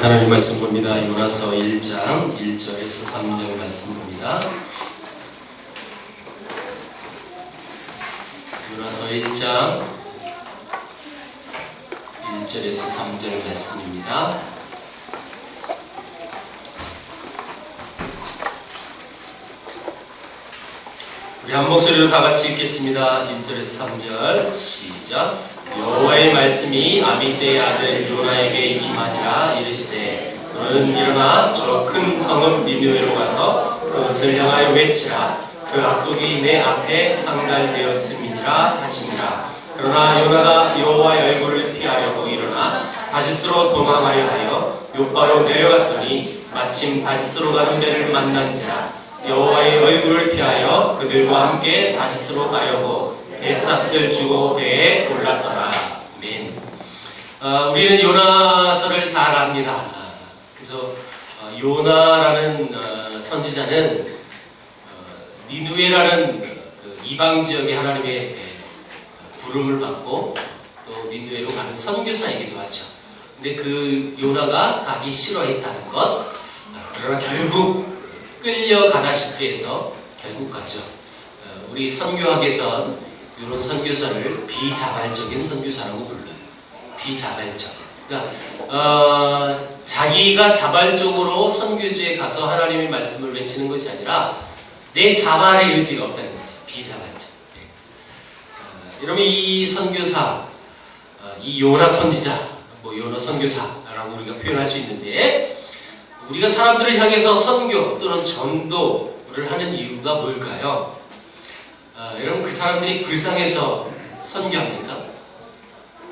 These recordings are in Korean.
하나님 말씀 봅니다. 요나서 1장 1절에서 3절 말씀 봅니다. 요나서 1장 1절에서 3절 말씀입니다. 우리 한 목소리로 다 같이 읽겠습니다. 1절에서 3절 시작. 여호와의 말씀이 아미떼의 아들 요나에게 임하니라. 이르시되 너는 일어나 저 큰 성읍 니느웨로 가서 그것을 향하여 외치라. 그 악독이 내 앞에 상달되었음이니라 하시니라. 그러나 요나가 여호와의 얼굴을 피하려고 일어나 다시스로 도망하려 하여 욥바로 내려갔더니 마침 다시스로 가는 배를 만난지라. 여호와의 얼굴을 피하여 그들과 함께 다시스로 가려고 뱃삭을 주고 배에 올랐더라. 아멘. 우리는 요나서를 잘 압니다. 그래서 요나라는 선지자는 니느웨라는 그 이방 지역의 하나님의 부름을 받고 또 니느웨로 가는 선교사이기도 하죠. 근데 그 요나가 가기 싫어했다는 것, 그러나 결국 끌려가다 싶게 해서 결국 가죠. 우리 선교학에선 이런 선교사를 비자발적인 선교사라고 불러요. 비자발적. 그러니까 자기가 자발적으로 선교지에 가서 하나님의 말씀을 외치는 것이 아니라 내 자발의 의지가 없다는 거죠. 비자발적. 여러분 이 선교사, 이 요나 선지자, 요나 선교사라고 우리가 표현할 수 있는데, 우리가 사람들을 향해서 선교 또는 전도를 하는 이유가 뭘까요? 여러분 그 사람들이 불쌍해서 선교합니까?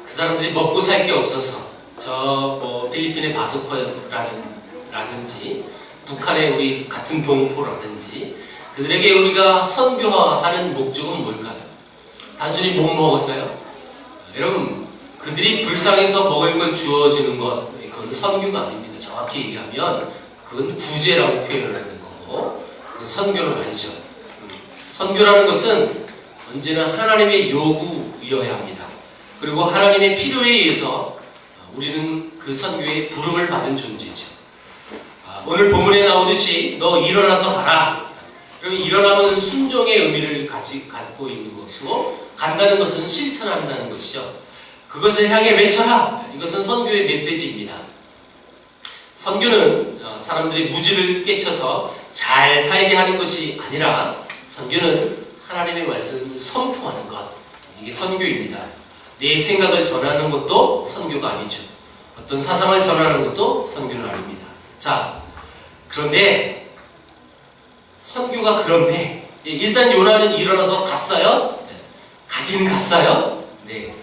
그 사람들이 먹고 살 게 없어서 필리핀의 바소커라든지 북한의 우리 같은 동포라든지 그들에게 우리가 선교하는 목적은 뭘까요? 단순히 못 먹었어요? 여러분 그들이 불쌍해서 먹을 걸 주어주는 것, 그건 선교가 아닙니다. 정확히 얘기하면 그건 구제라고 표현을 하는 거고 선교는 아니죠. 선교라는 것은 언제나 하나님의 요구이어야 합니다. 그리고 하나님의 필요에 의해서 우리는 그 선교의 부름을 받은 존재죠. 오늘 본문에 나오듯이 너 일어나서 가라. 그럼 일어나면 순종의 의미를 갖고 있는 것이고, 간다는 것은 실천한다는 것이죠. 그것을 향해 외쳐라. 이것은 선교의 메시지입니다. 선교는 사람들의 무지를 깨쳐서 잘 살게 하는 것이 아니라 선교는 하나님의 말씀을 선포하는 것, 이게 선교입니다. 내 생각을 전하는 것도 선교가 아니죠. 어떤 사상을 전하는 것도 선교는 아닙니다. 자, 그런데 선교가 그런데 일단 요나는 일어나서 갔어요? 가긴 갔어요? 네,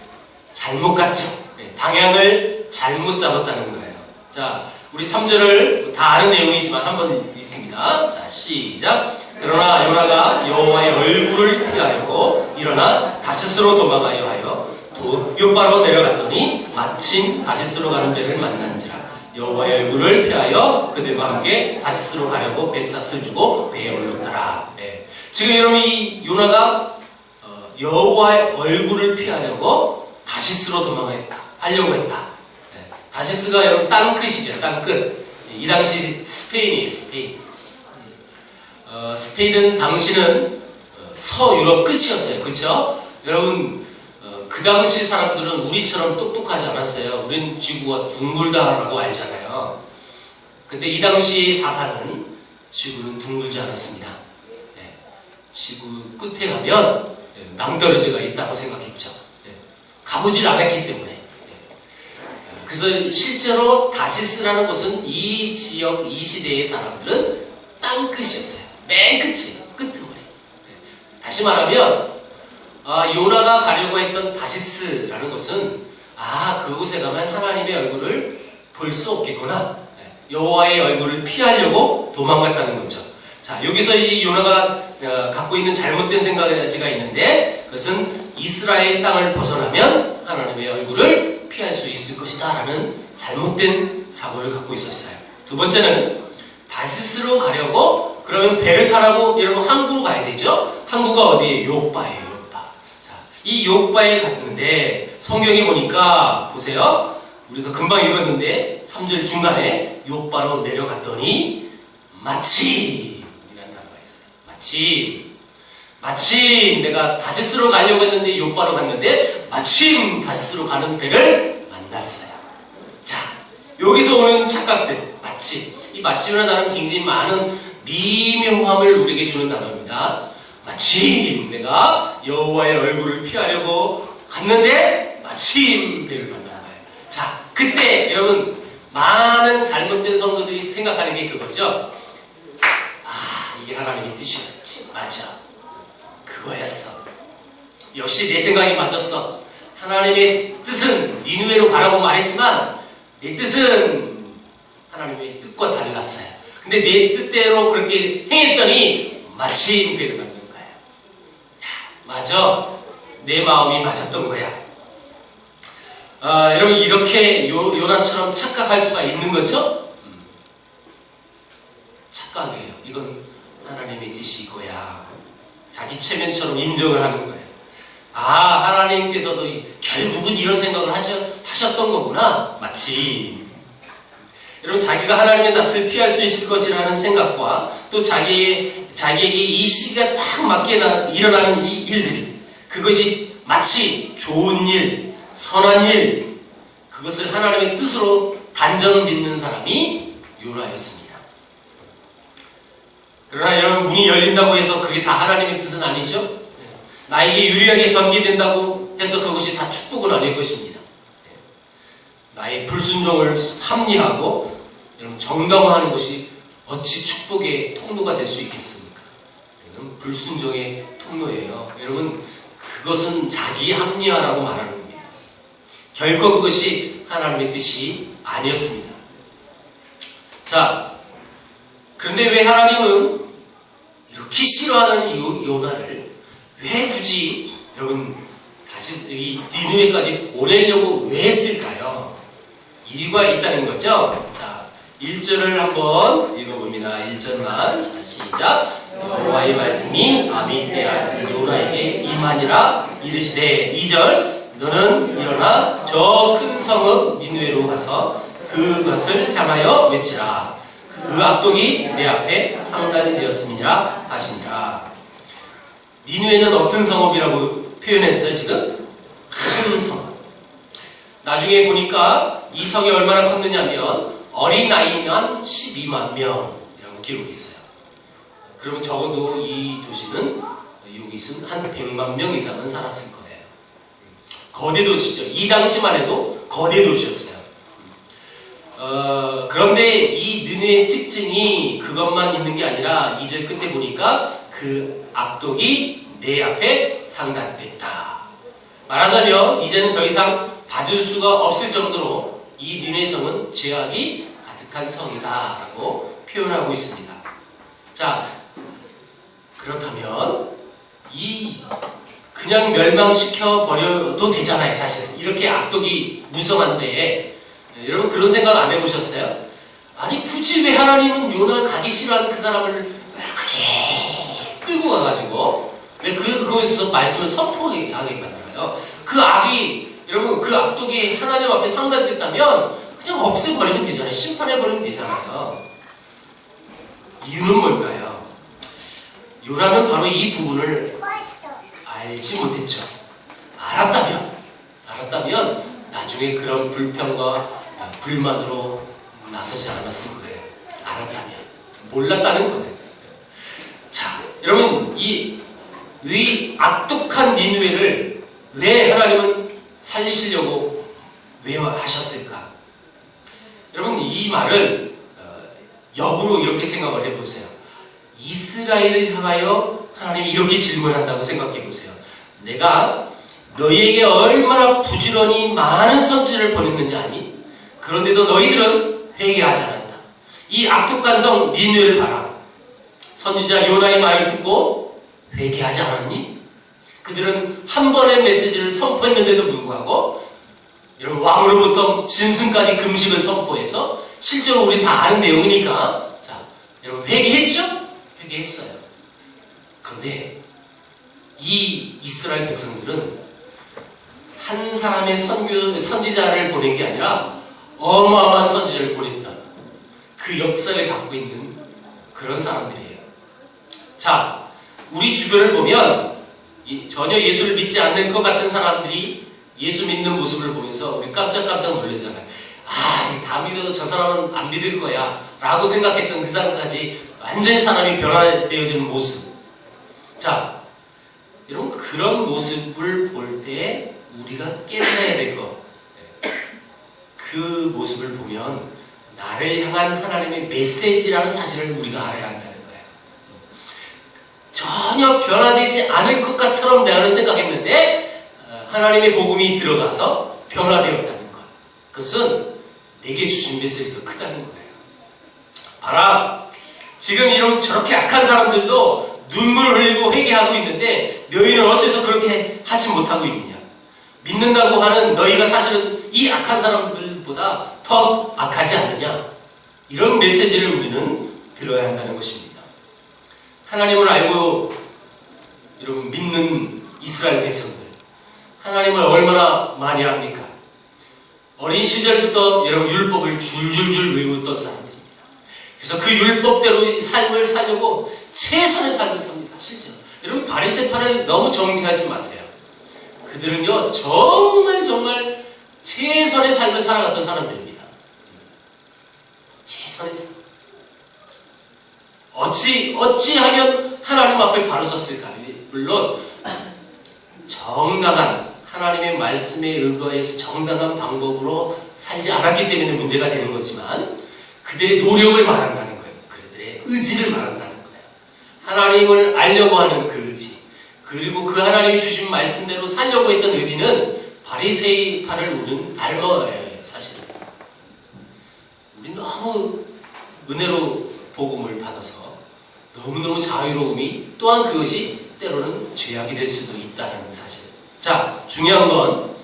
잘못 갔죠. 네, 방향을 잘못 잡았다는 거예요. 자, 우리 3절을 다 아는 내용이지만 한번 읽습니다. 자, 시작. 그러나 요나가 여호와의 얼굴을 피하려고 일어나 다시스로 도망하여 하여 욥바로 내려갔더니 마침 다시스로 가는 배를 만난지라. 여호와의 얼굴을 피하여 그들과 함께 다시스로 가려고 뱃삭을 주고 배에 올랐더라. 네. 지금 여러분 이 요나가 여호와의 얼굴을 피하려고 다시스로 도망하려고 했다. 네. 다시스가 여러분 땅끝이죠. 땅끝. 이 당시 스페인이에요. 스페인. 스페인은 당시는 서유럽 끝이었어요. 그렇죠? 여러분 그 당시 사람들은 우리처럼 똑똑하지 않았어요. 우린 지구가 둥글다라고 알잖아요. 근데 이 당시 사상은 지구는 둥글지 않았습니다. 네. 지구 끝에 가면 낭떠러지가 있다고 생각했죠. 네. 가보질 않았기 때문에. 네. 그래서 실제로 다시스라는 곳은 이 지역, 이 시대의 사람들은 땅끝이었어요. 맨 끝이, 끄트머리. 다시 말하면 요나가 가려고 했던 다시스라는 것은 그곳에 가면 하나님의 얼굴을 볼 수 없겠구나. 여호와의 얼굴을 피하려고 도망갔다는 거죠. 자, 여기서 이 요나가 갖고 있는 잘못된 생각이 있는데, 그것은 이스라엘 땅을 벗어나면 하나님의 얼굴을 피할 수 있을 것이다 라는 잘못된 사고를 갖고 있었어요. 두 번째는 다시스로 가려고, 그러면 배를 타라고 여러분 항구로 가야 되죠? 항구가 어디예요? 욥바예요. 욥바. 자, 이 욥바에 갔는데 성경에 보니까 보세요. 우리가 금방 읽었는데 3절 중간에 욥바로 내려갔더니 마침 이라는 단어가 있어요. 마침 내가 다시스로 가려고 했는데 욥바로 갔는데 마침 다시스로 가는 배를 만났어요. 자, 여기서 오는 착각들, 마침. 이 마침이라는 단어는 굉장히 많은 미묘함을 우리에게 주는 단어입니다. 마침 내가 여호와의 얼굴을 피하려고 갔는데 마침 배를 만난 거예요. 자, 그때 여러분 많은 잘못된 성도들이 생각하는 게 그거죠. 아, 이게 하나님의 뜻이었지. 맞아. 그거였어. 역시 내 생각이 맞았어. 하나님의 뜻은 니느웨로 가라고 말했지만 내 뜻은 하나님의 뜻과 달랐어요. 근데 내 뜻대로 그렇게 행했더니 마침 배를 만난 거예요. 맞아. 내 마음이 맞았던 거야. 여러분 이렇게 요나처럼 착각할 수가 있는 거죠? 착각이에요. 이건 하나님의 뜻이 이거야. 자기 체면처럼 인정을 하는 거예요. 아, 하나님께서도 결국은 이런 생각을 하셨던 거구나. 마침. 여러분 자기가 하나님의 낯을 피할 수 있을 것이라는 생각과 또 자기에게 이 시기가 딱 맞게 일어나는 이 일들이 그것이 마치 좋은 일, 선한 일, 그것을 하나님의 뜻으로 단정 짓는 사람이 요나였습니다. 그러나 여러분 문이 열린다고 해서 그게 다 하나님의 뜻은 아니죠? 나에게 유리하게 전개된다고 해서 그것이 다 축복은 아닐 것입니다. 나의 불순종을 합리하고 정당화하는 것이 어찌 축복의 통로가 될 수 있겠습니까? 여러분 불순종의 통로예요. 여러분 그것은 자기 합리화라고 말하는 겁니다. 결코 그것이 하나님의 뜻이 아니었습니다. 자, 그런데 왜 하나님은 이렇게 싫어하는 요나를 왜 굳이 여러분 다시 이 니느웨까지 보내려고 왜 했을까요? 이유가 있다는 거죠. 자, 1절을 한번 읽어봅니다. 1절만. 자, 시작. 여호와의 말씀이 아미떼 아들 요나에게 임하니라 이르시되 2절 너는 일어나 저 큰 성읍 니느웨로 가서 그것을 향하여 외치라. 그 악독이 내 앞에 상단이 되었음이니라 하시니라. 니느웨는 어떤 성읍이라고 표현했어요 지금? 큰 성읍. 나중에 보니까 이 성이 얼마나 컸느냐면 어린아이만 12만 명이라고 기록이 있어요. 그러면 적어도 이 도시는 여기서 한 100만 명 이상은 살았을 거예요. 거대 도시죠. 이 당시만 해도 거대 도시였어요. 그런데 이 느느웨의 특징이 그것만 있는 게 아니라 2절 끝에 보니까 그 악독이 내 앞에 상달됐다. 말하자면 이제는 더 이상 봐줄 수가 없을 정도로 이 니느웨 성은 죄악이 가득한 성이다라고 표현하고 있습니다. 자, 그렇다면 그냥 멸망시켜 버려도 되잖아요, 사실. 이렇게 악독이 무성한데 여러분 그런 생각 안 해보셨어요? 아니 굳이 왜 하나님은 요나 가기 싫어하는 그 사람을 그지 끌고 가가지고 왜 그곳에서 말씀을 선포하게 만들어요? 그 악이 여러분 그 악독이 하나님 앞에 상달됐다면 그냥 없애버리면 되잖아요. 심판해버리면 되잖아요. 이유는 뭘까요? 요나는 바로 이 부분을 알지 못했죠. 알았다면 나중에 그런 불평과 불만으로 나서지 않았을 거예요. 알았다면. 몰랐다는 거예요. 자, 여러분 이 악독한 니느웨를 왜 하나님은 살리시려고 왜 하셨을까? 여러분 이 말을 역으로 이렇게 생각을 해보세요. 이스라엘을 향하여 하나님이 이렇게 질문한다고 생각해보세요. 내가 너희에게 얼마나 부지런히 많은 선지를 보냈는지 아니? 그런데도 너희들은 회개하지 않았다. 이 악독한 성 니느웨를 봐라. 선지자 요나의 말을 듣고 회개하지 않았니? 그들은 한 번의 메시지를 선포했는데도 불구하고 여러분 왕으로부터 짐승까지 금식을 선포해서 실제로 우리 다 아는 내용이니까 자, 여러분 회개했죠? 회개했어요. 그런데 이 이스라엘 백성들은 한 사람의 선지자를 보낸 게 아니라 어마어마한 선지자를 보냈던 그 역사를 갖고 있는 그런 사람들이에요. 자, 우리 주변을 보면 전혀 예수를 믿지 않는 것 같은 사람들이 예수 믿는 모습을 보면서 우리 깜짝깜짝 놀라잖아요. 아, 다 믿어도 저 사람은 안 믿을 거야 라고 생각했던 그 사람까지 완전히 사람이 변화되어지는 모습. 자, 여러분, 그런 모습을 볼 때 우리가 깨달아야 될 것, 그 모습을 보면 나를 향한 하나님의 메시지라는 사실을 우리가 알아야 한다는 거예요. 전혀 변화되지 않을 것 같처럼 내가 생각했는데 하나님의 복음이 들어가서 변화되었다는 것, 그것은 내게 주신 메시지가 크다는 거예요. 봐라, 지금 이런 저렇게 악한 사람들도 눈물을 흘리고 회개하고 있는데 너희는 어째서 그렇게 하지 못하고 있느냐? 믿는다고 하는 너희가 사실은 이 악한 사람들보다 더 악하지 않느냐? 이런 메시지를 우리는 들어야 한다는 것입니다. 하나님을 알고 여러분 믿는 이스라엘 백성들, 하나님을 얼마나 많이 압니까? 어린 시절부터 여러분 율법을 줄줄줄 외웠던 사람들입니다. 그래서 그 율법대로 삶을 살려고 최선의 삶을 삽니다. 실제로. 여러분, 바리새파를 너무 정죄하지 마세요. 그들은요 정말 최선의 삶을 살아갔던 사람들입니다. 최선의 삶. 어찌하면 하나님 앞에 바로 섰을까요? 물론 정당한 하나님의 말씀에 의거해서 정당한 방법으로 살지 않았기 때문에 문제가 되는 거지만 그들의 노력을 말한다는 거예요. 그들의 의지를 말한다는 거예요. 하나님을 알려고 하는 그 의지, 그리고 그 하나님이 주신 말씀대로 살려고 했던 의지는 바리새파를 우리는 닮아야 해요. 사실은 우리 너무 은혜로 복음을 받아서 너무너무 자유로움이 또한 그것이 때로는 죄악이 될 수도 있다는 사실. 자, 중요한 건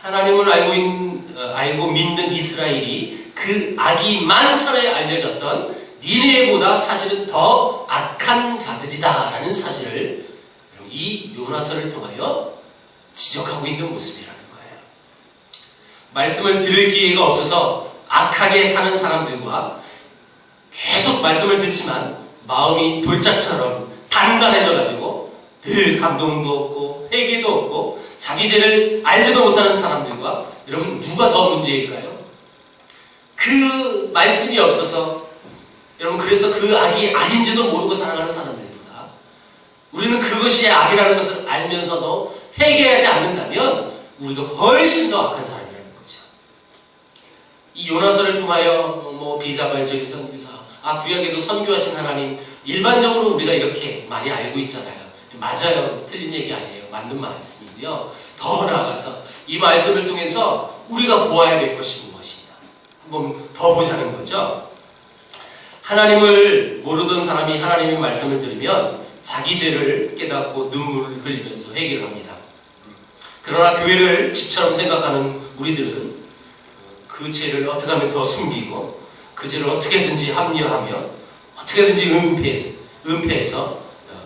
하나님을 알고 믿는 이스라엘이 그 악이 만천에 알려졌던 니느웨보다 사실은 더 악한 자들이다라는 사실을 이 요나서를 통하여 지적하고 있는 모습이라는 거예요. 말씀을 들을 기회가 없어서 악하게 사는 사람들과 계속 말씀을 듣지만 마음이 돌짝처럼 단단해져가지고 늘 감동도 없고 회개도 없고 자기 죄를 알지도 못하는 사람들과 여러분 누가 더 문제일까요? 그 말씀이 없어서 여러분 그래서 그 악이 악인지도 모르고 살아가는 사람들보다 우리는 그것이 악이라는 것을 알면서도 회개하지 않는다면 우리가 훨씬 더 악한 사람이라는 거죠. 이 요나서를 통하여 비자발적인 선교사, 구약에도 선교하신 하나님, 일반적으로 우리가 이렇게 많이 알고 있잖아요. 맞아요. 틀린 얘기 아니에요. 맞는 말씀이고요. 더 나아가서 이 말씀을 통해서 우리가 보아야 될 것이 무엇이냐. 한번 더 보자는 거죠. 하나님을 모르던 사람이 하나님의 말씀을 들으면 자기 죄를 깨닫고 눈물을 흘리면서 회개를 합니다. 그러나 교회를 집처럼 생각하는 우리들은 그 죄를 어떻게 하면 더 숨기고 그 죄를 어떻게든지 합리화하며 어떻게든지 은폐해서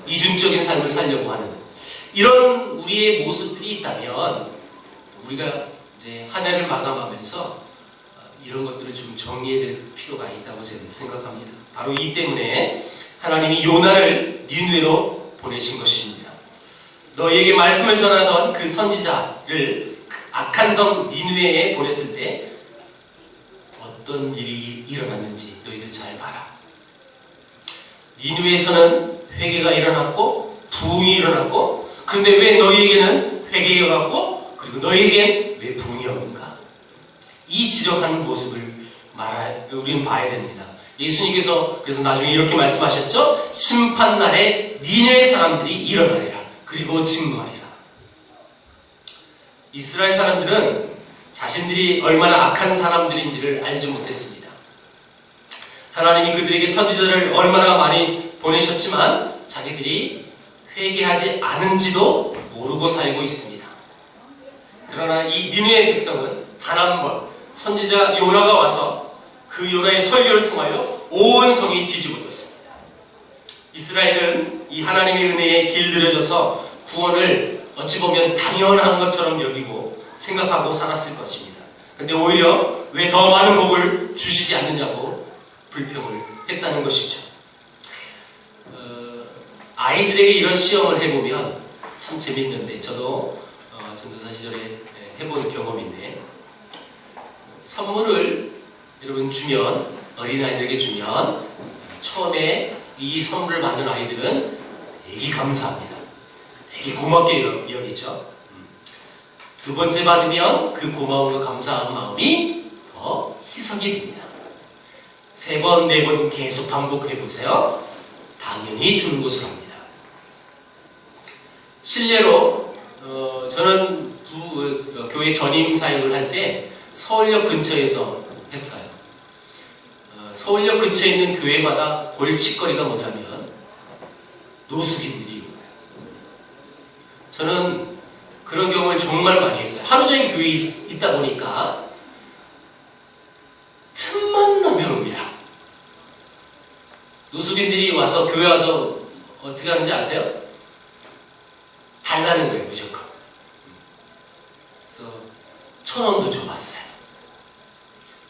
이중적인 삶을 살려고 하는 이런 우리의 모습들이 있다면 우리가 이제 한 해를 마감하면서 이런 것들을 좀 정리해야 될 필요가 있다고 저는 생각합니다. 바로 이 때문에 하나님이 요나를 니느웨로 보내신 것입니다. 너희에게 말씀을 전하던 그 선지자를 악한 성 니느웨에 보냈을 때 어떤 일이 일어났는지 너희들 잘 봐라. 니느웨에서는 회개가 일어났고 부흥이 일어났고, 그런데 왜 너희에게는 회개가 일어났고 그리고 너희에겐 왜 부흥이 없는가? 이 지적하는 모습을 우리는 봐야 됩니다. 예수님께서 그래서 나중에 이렇게 말씀하셨죠. 심판날에 니느웨 사람들이 일어나리라. 그리고 증거하리라. 이스라엘 사람들은 자신들이 얼마나 악한 사람들인지를 알지 못했습니다. 하나님이 그들에게 선지자를 얼마나 많이 보내셨지만 자기들이 회개하지 않은지도 모르고 살고 있습니다. 그러나 이 니느웨 백성은 단 한 번 선지자 요나가 와서 그 요나의 설교를 통하여 온 성이 뒤집어졌습니다. 이스라엘은 이 하나님의 은혜에 길들여져서 구원을 어찌 보면 당연한 것처럼 여기고 생각하고 살았을 것입니다. 근데 오히려 왜 더 많은 복을 주시지 않느냐고 불평을 했다는 것이죠. 아이들에게 이런 시험을 해보면 참 재밌는데, 저도 전도사 시절에 해본 경험인데, 선물을 여러분 주면, 어린아이들에게 주면 처음에 이 선물을 받는 아이들은 되게 감사합니다. 되게 고맙게 여기죠. 두 번째 받으면 그 고마움과 감사한 마음이 더 희석이 됩니다. 세 번, 네 번 계속 반복해보세요. 당연히 주는 것으로 합니다. 실례로 저는 교회 전임 사역을 할 때 서울역 근처에서 했어요. 서울역 근처에 있는 교회마다 골칫거리가 뭐냐면 노숙인들이 오고요. 저는 그런 경험을 정말 많이 했어요. 하루 종일 교회에 있다 보니까 틈만 나면 옵니다. 노숙인들이 와서 교회 와서 어떻게 하는지 아세요? 달라는 거예요, 무조건. 그래서 1,000원도 줘봤어요.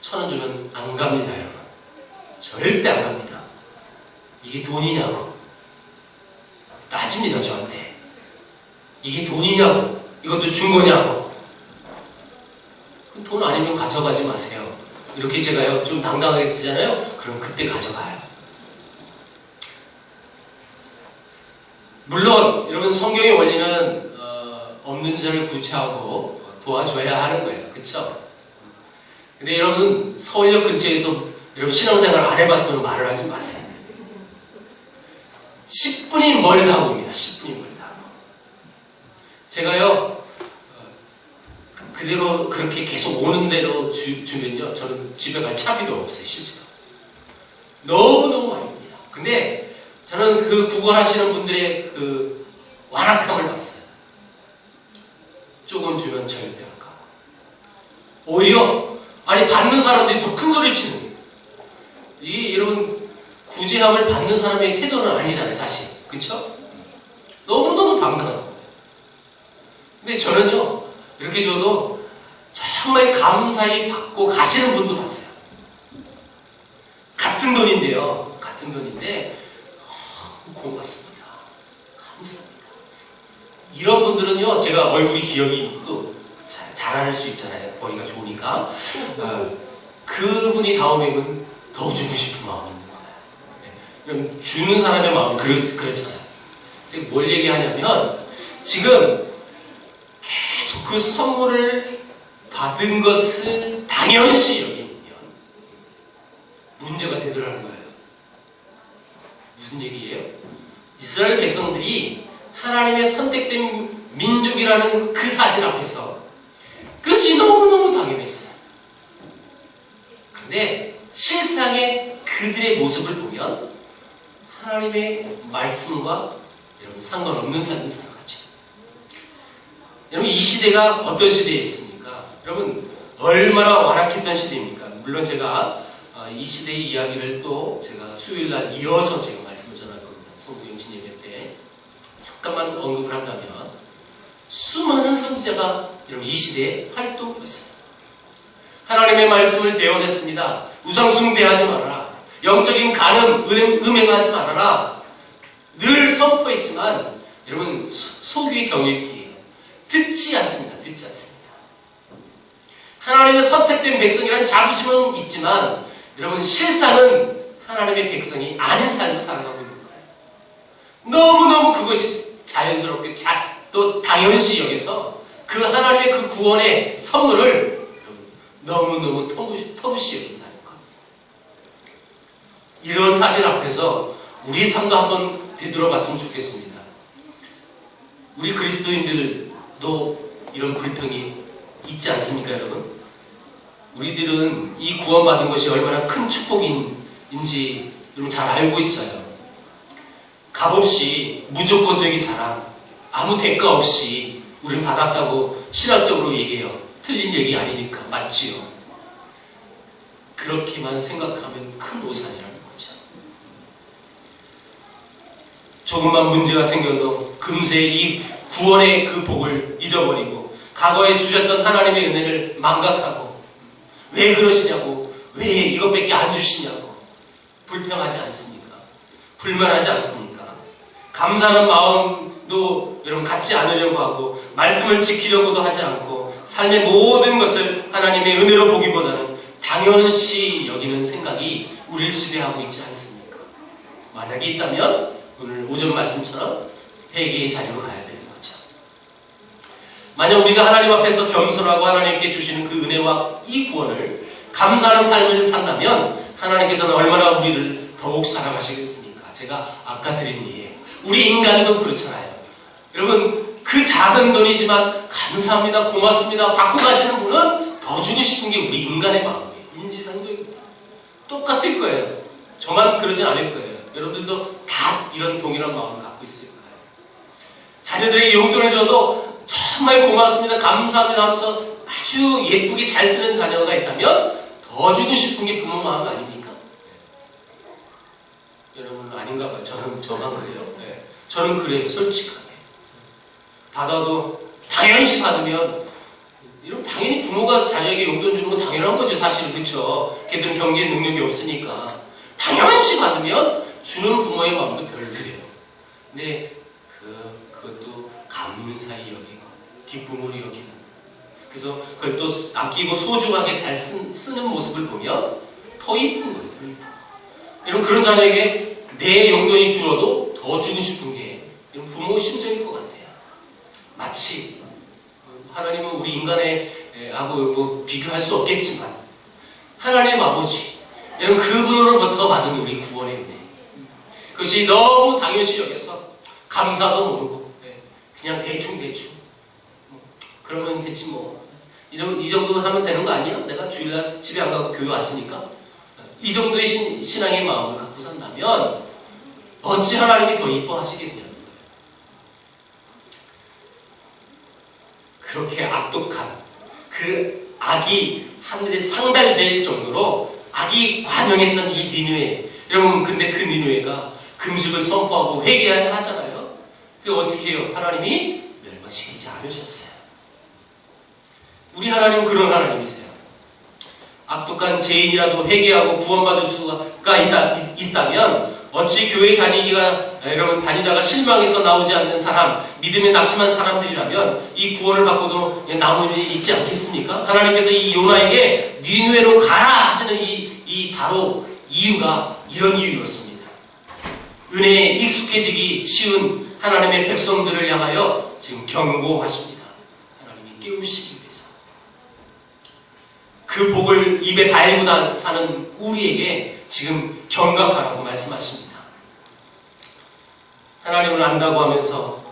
1,000원 주면 안 갑니다, 여러분. 절대 안 갑니다. 이게 돈이냐고 따집니다, 저한테. 이게 돈이냐고, 이것도 준 거냐고. 돈 아니면 가져가지 마세요. 이렇게 제가요 좀 당당하게 쓰잖아요. 그럼 그때 가져가요. 물론 여러분, 성경의 원리는 없는 자를 구제하고 도와줘야 하는 거예요. 그쵸? 근데 여러분, 서울역 근처에서 여러분 신앙생활 안 해봤으면 말을 하지 마세요. 10분이 멀다고 옵니다. 10분이 멀다고. 제가요 그대로 그렇게 계속 오는 대로 주면요, 저는 집에 갈 차비도 없어요. 실제로 너무너무 많이 옵니다. 근데 저는 그 구걸하시는 분들의 그 완악함을 봤어요. 조금 주면 절대 안 가고, 오히려 아니 받는 사람들이 더 큰 소리 치는 거예요. 이게 여러분, 구제함을 받는 사람의 태도는 아니잖아요, 사실. 그쵸? 너무너무 당당하고. 근데 저는요, 이렇게 줘도 정말 감사히 받고 가시는 분도 봤어요. 같은 돈인데요. 같은 돈인데 고맙습니다. 감사합니다. 이런 분들은요, 제가 얼굴이 기억이 또 잘할 수 있잖아요. 머리가 좋으니까. 그분이 다음에는 더 주고 싶은 마음이 있는 거예요. 네. 주는 사람의 마음이 그렇잖아요. 제가 뭘 얘기하냐면, 지금 계속 그 선물을 받은 것을 당연시 여기면 문제가 되더라는 거예요. 무슨 얘기예요? 이스라엘 백성들이 하나님의 선택된 민족이라는 그 사실 앞에서 그것이 너무너무 당연했어요. 그런데 실상의 그들의 모습을 보면 하나님의 말씀과 여러분 상관없는 삶을 살아가죠. 여러분, 이 시대가 어떤 시대에 있습니까? 여러분, 얼마나 완악했던 시대입니까? 물론 제가 이 시대의 이야기를 또 제가 수요일날 이어서 제가 말씀을 전할 겁니다. 송구영신 예배 때 잠깐만 언급을 한다면, 수많은 선지자가 여러분 이 시대에 활동했습니다. 하나님의 말씀을 대언했습니다. 우상 숭배하지 말아라. 영적인 간음, 음행하지 말아라. 늘 선포했지만 여러분, 소귀의 경읽기예요. 듣지 않습니다. 듣지 않습니다. 하나님의 선택된 백성이라는 자부심은 있지만 여러분, 실상은 하나님의 백성이 아닌 삶을 살아가고 있는 거예요. 너무너무 그것이 자연스럽게 또 당연시 여겨서 그 하나님의 그 구원의 선물을 너무너무 터부시 여긴다는 것. 이런 사실 앞에서 우리 삶도 한번 되돌아봤으면 좋겠습니다. 우리 그리스도인들도 이런 불평이 있지 않습니까, 여러분? 우리들은 이 구원받은 것이 얼마나 큰 축복인지 여러분 잘 알고 있어요. 값없이 무조건적인 사랑, 아무 대가 없이 우리는 받았다고 신학적으로 얘기해요. 틀린 얘기 아니니까. 맞지요? 그렇게만 생각하면 큰 오산이라는 거죠. 조금만 문제가 생겨도 금세 이 구원의 그 복을 잊어버리고 과거에 주셨던 하나님의 은혜를 망각하고 왜 그러시냐고, 왜 이것밖에 안 주시냐고 불평하지 않습니까? 불만하지 않습니까? 감사하는 마음도 여러분 갖지 않으려고 하고 말씀을 지키려고도 하지 않고 삶의 모든 것을 하나님의 은혜로 보기보다는 당연시 여기는 생각이 우리를 지배하고 있지 않습니까? 만약에 있다면 오늘 오전 말씀처럼 회개의 자리로 가야 되는 거죠. 만약 우리가 하나님 앞에서 겸손하고 하나님께 주시는 그 은혜와 이 구원을 감사하는 삶을 산다면 하나님께서는 얼마나 우리를 더욱 사랑하시겠습니까? 제가 아까 드린 예예요. 우리 인간도 그렇잖아요. 여러분, 그 작은 돈이지만 감사합니다, 고맙습니다 받고 가시는 분은 더 주고 싶은 게 우리 인간의 마음이에요. 인지상정입니다. 똑같을 거예요. 저만 그러진 않을 거예요. 여러분들도 다 이런 동일한 마음을 갖고 있을 거예요. 자녀들에게 용돈을 줘도 정말 고맙습니다, 감사합니다 하면서 아주 예쁘게 잘 쓰는 자녀가 있다면 더 주고 싶은 게 부모 마음 아닙니까? 네. 여러분은 아닌가 봐요. 저만 그래요. 네. 저는 그래요. 솔직하게. 받아도 당연시 받으면 이런 당연히 부모가 자녀에게 용돈 주는 건 당연한 거죠. 사실은. 그렇죠. 걔들은 경제 능력이 없으니까 당연시 받으면 주는 부모의 마음도 별로예요. 근데 그것도 감사히 여기고 기쁨으로 여기고 그래서 그걸 또 아끼고 소중하게 잘 쓰는 모습을 보면 더 이쁜 거예요. 더 이쁜. 이런 그런 자녀에게 내 용돈이 줄어도 더 주고 싶은 게 이런 부모의 심정일 것 같아요. 마치 하나님은 우리 인간의 하고 뭐 비교할 수 없겠지만 하나님 아버지 이런 그분으로부터 받은 우리 구원의 은혜 그것이 너무 당연시 여겨서 감사도 모르고 그냥 대충 그러면 됐지 뭐 이 정도 하면 되는 거 아니야? 내가 주일날 집에 안 가고 교회 왔으니까 이 정도의 신앙의 마음을 갖고 산다면 어찌 하나님이 더 이뻐하시겠냐는 거예요. 그렇게 악독한 그 악이 하늘에 상달될 정도로 악이 관영했던 이 니느웨 여러분 근데 그 니느웨가 금식을 선포하고 회개해야 하잖아요. 그게 어떻게 해요? 하나님이 멸망시키지 않으셨어요. 우리 하나님은 그런 하나님이세요. 악독한 죄인이라도 회개하고 구원받을 수가 있다면 어찌 교회 여러분 다니다가 실망해서 나오지 않는 사람, 믿음에 낙심한 사람들이라면 이 구원을 받고도 나머지 있지 않겠습니까? 하나님께서 이 요나에게 니느웨로 가라 하시는 이 바로 이유가 이런 이유였습니다. 은혜에 익숙해지기 쉬운 하나님의 백성들을 향하여 지금 경고하십니다. 하나님이 깨우시기 위해서. 그 복을 입에 달고 사는 우리에게 지금 경각하라고 말씀하십니다. 하나님을 안다고 하면서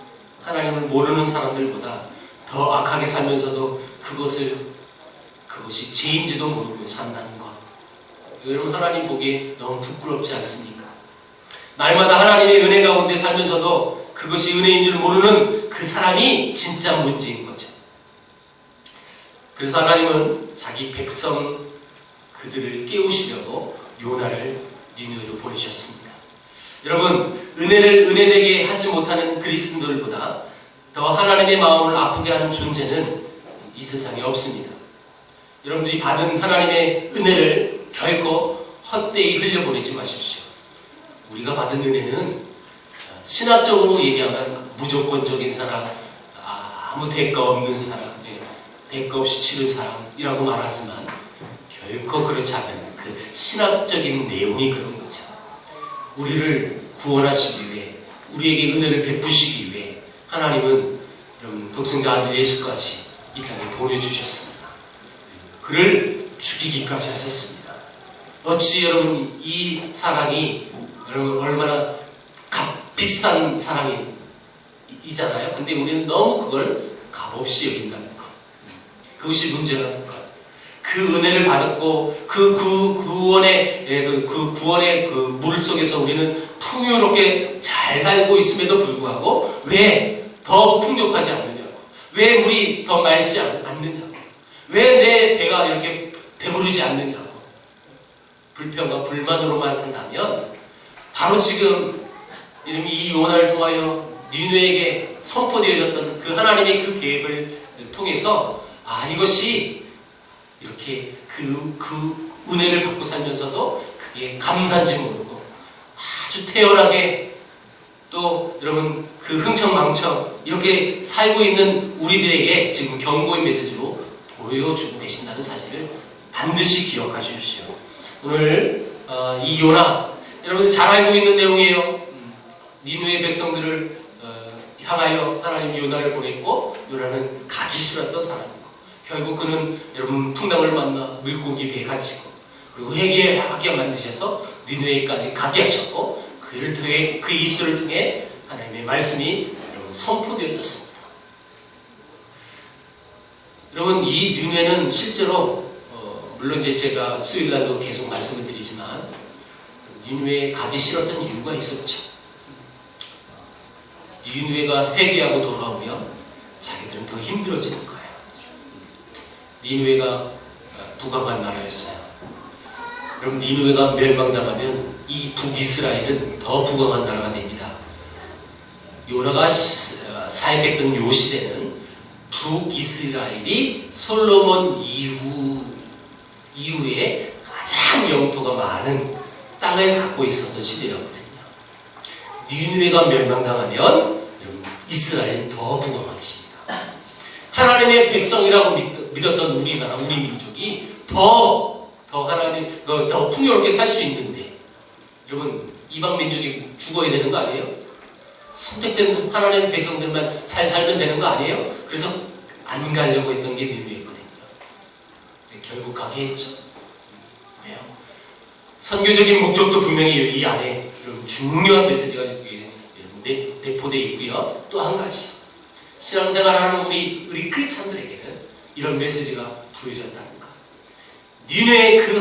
하나님을 모르는 사람들보다 더 악하게 살면서도 그것이 죄인지도 모르고 산다는 것. 여러분 하나님 보기에 너무 부끄럽지 않습니까? 날마다 하나님의 은혜 가운데 살면서도 그것이 은혜인 줄 모르는 그 사람이 진짜 문제인 거죠. 그래서 하나님은 자기 백성 그들을 깨우시려고 요나를 니느웨로 보내셨습니다. 여러분 은혜를 은혜되게 하지 못하는 그리스도인들보다 더 하나님의 마음을 아프게 하는 존재는 이 세상에 없습니다. 여러분들이 받은 하나님의 은혜를 결코 헛되이 흘려보내지 마십시오. 우리가 받은 은혜는 신학적으로 얘기하면 무조건적인 사랑, 아무 대가 없는 사랑, 대가 없이 치른 사랑이라고 말하지만 결코 그렇지 않은 그 신학적인 내용이 그런 거죠. 우리를 구원하시기 위해 우리에게 은혜를 베푸시기 위해 하나님은 여러분 독생자 아들 예수까지 이 땅에 보내주셨습니다. 그를 죽이기까지 하셨습니다. 어찌 여러분 이 사랑이 여러분 얼마나 비싼 사랑이잖아요. 근데 우리는 너무 그걸 값없이 여긴다는 것. 그것이 문제라는 것. 그 은혜를 받았고 그 구원의 그 물 속에서 우리는 풍요롭게 잘 살고 있음에도 불구하고 왜 더 풍족하지 않느냐고, 왜 물이 더 맑지 않느냐고, 왜 내 배가 이렇게 배부르지 않느냐고 불평과 불만으로만 산다면 바로 지금 이름이 이 요나를 통하여 니느웨에게 선포되어졌던 그 하나님의 그 계획을 통해서 이것이 이렇게 그 은혜를 받고 살면서도 그게 감사인지 모르고 아주 태연하게 또 여러분 그 흥청망청 이렇게 살고 있는 우리들에게 지금 경고의 메시지로 보여주고 계신다는 사실을 반드시 기억하십시오. 오늘 이 요나 여러분 잘 알고 있는 내용이에요. 니느웨 백성들을 향하여 하나님 요나를 보냈고 요나는 가기 싫었던 사람이고 결국 그는 여러분 풍랑을 만나 물고기 배에 갇히고 그리고 회개하게 만드셔서 니느웨까지 가게 하셨고 그를 통해 그 입술을 통해 하나님의 말씀이 여러분 선포되어졌습니다. 여러분 이 니느웨는 실제로 물론 이제 제가 수요일날도 계속 말씀을 드리지만 니느웨에 가기 싫었던 이유가 있었죠. 니느웨가 회개하고 돌아오면 자기들은 더 힘들어지는 거예요. 니느웨가 부강한 나라였어요. 그럼 니느웨가 멸망당하면 이 북이스라엘은 더 부강한 나라가 됩니다. 요나가 사역했던 요 시대는 북이스라엘이 솔로몬 이후에 가장 영토가 많은 땅을 갖고 있었던 시대였거든요. 니느웨가 멸망당하면 이스라엘은 더 부강해집니다. 하나님의 백성이라고 믿었던 우리나라, 우리 민족이 더 하나님, 더 풍요롭게 살 수 있는데, 여러분, 이방 민족이 죽어야 되는 거 아니에요? 선택된 하나님의 백성들만 잘 살면 되는 거 아니에요? 그래서 안 가려고 했던 게 니느웨였거든요. 결국 가게 했죠. 왜요? 선교적인 목적도 분명히 이 안에 중요한 메시지가 내포되어 있고요. 또 한 가지, 신앙생활하는 우리 크리스찬들에게는 이런 메시지가 부여졌다는 것. 니느웨의 그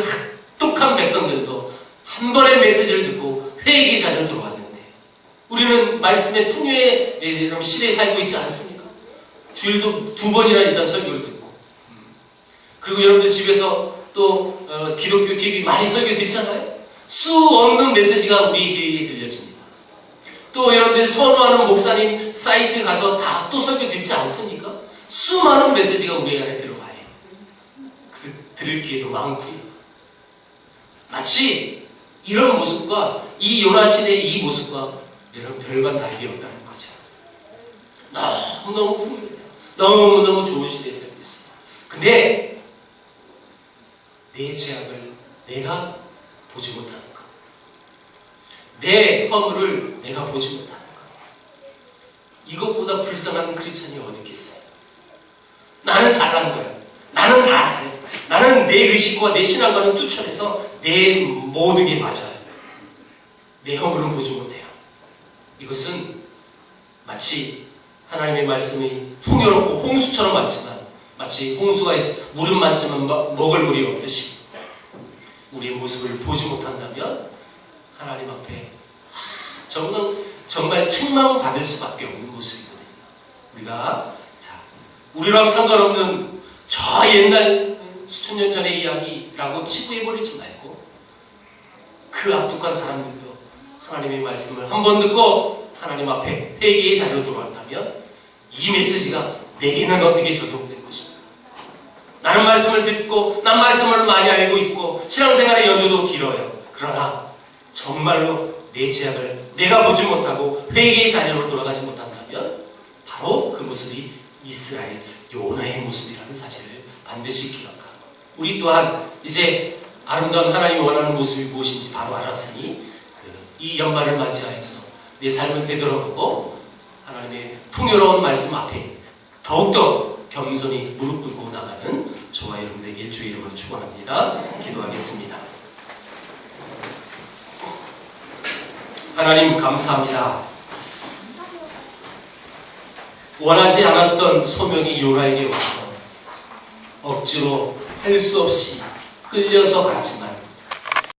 혹독한 백성들도 한 번의 메시지를 듣고 회개의 자리로 들어왔는데 우리는 말씀의 풍요의 시대에 살고 있지 않습니까? 주일도 2번이나 일단 설교를 듣고 그리고 여러분들 집에서 또 기독교 TV 많이 설교 듣잖아요. 수 없는 메시지가 우리 귀에 들려집니다. 또 여러분들 선호하는 목사님 사이트 가서 다 또 설교 듣지 않습니까? 수많은 메시지가 우리 안에 들어와요. 들을 기회도 많고요. 마치 이런 모습과 이 요나 시대의 이 모습과 여러분 별반 다르게 없다는 거죠. 너무너무 풍요해요. 너무너무 좋은 시대에 살고 있어요. 근데 내 죄악을 내가 보지 못하는 것, 내 허물을 내가 보지 못하는 것, 이것보다 불쌍한 크리스찬이 어디 있겠어요? 나는 잘난 거야. 나는 다 잘했어. 나는 내 의식과 내 신앙과는 뚜렷해서 내 모든 게 맞아요. 내 허물은 보지 못해요. 이것은 마치 하나님의 말씀이 풍요롭고 홍수처럼 많지만 마치 홍수가 물은 많지만 먹을 물이 없듯이 우리의 모습을 보지 못한다면 하나님 앞에 정말 책망받을 수밖에 없는 모습이거든요. 우리랑 상관없는 저 옛날 수천 년 전의 이야기라고 치부해버리지 말고 그 악독한 사람들도 하나님의 말씀을 한 번 듣고 하나님 앞에 회개의 자리로 돌아왔다면 이 메시지가 내게는 어떻게 적용된 것인가? 나는 말씀을 듣고 난 말씀을 많이 알고 있고 신앙생활의 연조도 길어요. 그러나 정말로 내 죄악을 내가 보지 못하고 회개의 자리로 돌아가지 못한다면 바로 그 모습이 이스라엘 요나의 모습이라는 사실을 반드시 기억하고 우리 또한 이제 아름다운 하나님이 원하는 모습이 무엇인지 바로 알았으니 이 연말을 맞이하여서 내 삶을 되돌아보고 하나님의 풍요로운 말씀 앞에 더욱더 겸손히 무릎 꿇고 나가는 저와 여러분들에게 주의 이름으로 축원합니다. 기도하겠습니다. 하나님 감사합니다. 원하지 않았던 소명이 요나에게 와서 억지로 할 수 없이 끌려서 갔지만